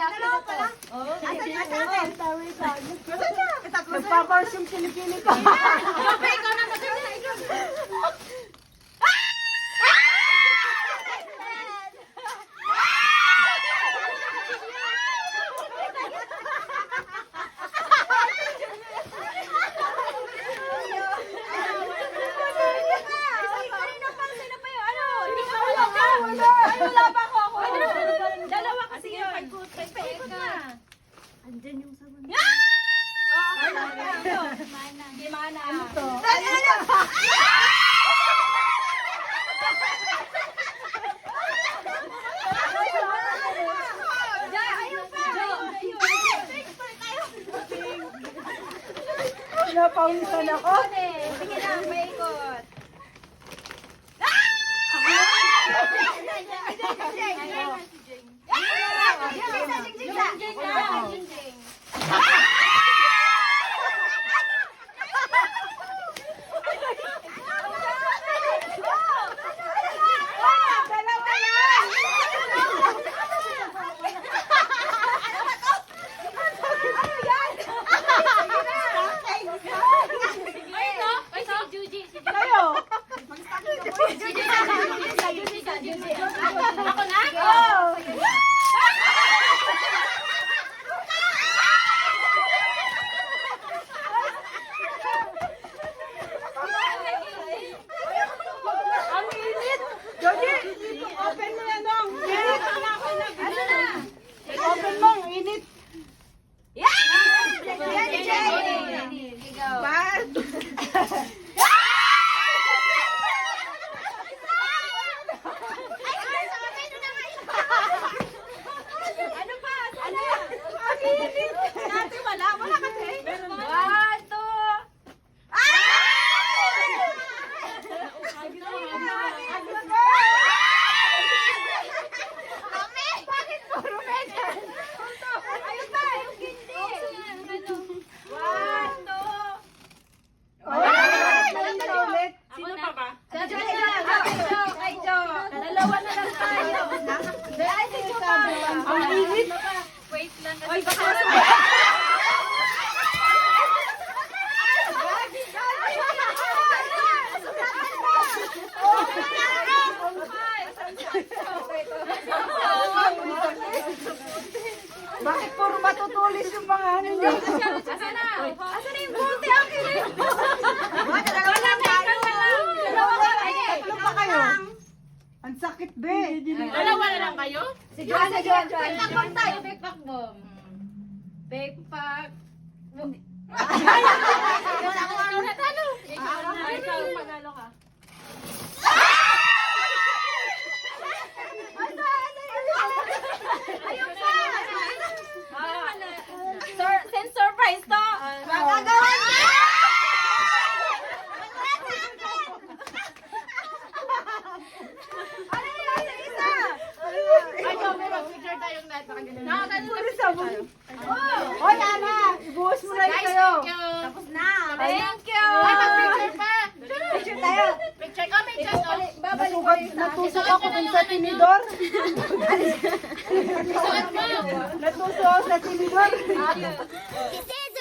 Dalawa pala. Oo. Nagpapars yung Pilipino ka. Ikaw na mag-isa. Wala pa ako. Dalawa kasi yun. Paikot na. Andyan yung sabon. Gimana. Ano to? Napawisan ako. Sige na, paikot. Kayo. Ako na? Oh. Ang init. Joji, open mo yan dong. Init. Open mo, ang init. Bad. Ano pa? Ang init. Dati wala kasi. Meron ba? 1, 2. Bakit puro metal? Ayun pa, yung hindi. 1, 2. Ulit. Sino pa ba? Kay Jo. Dalawa na lang tayo. Ay, si Jo pa. Ang init. Wait lang. Oy, baka Bakit puro matutulis yung mga ano nyo? Asan na? Asan na yung bote? Akin na yung dalawa lang tayo. Dalawa ka Ay, tatlo pa kayo. Ang sakit, be. Dalawa na lang kayo? Si Juan, si Juan. Backpack tayo, backpack bomb. Backpack. Ikaw na talo. Ikaw panalo ka. Ayun pa. Send surprise to. Magagawan niya! Ano yun? Isa. Ay, kami mag-picture tayong lahat. Puro sabon. Hoy, Ana, ibuhos mo na yun kayo. Tapos na. Thank you. Ay, mag-picture pa. Picture tayo. Picture ko, picture ko. Natusok ako dun sa tinidor. Suot mo. Natusok ako sa tinidor. This is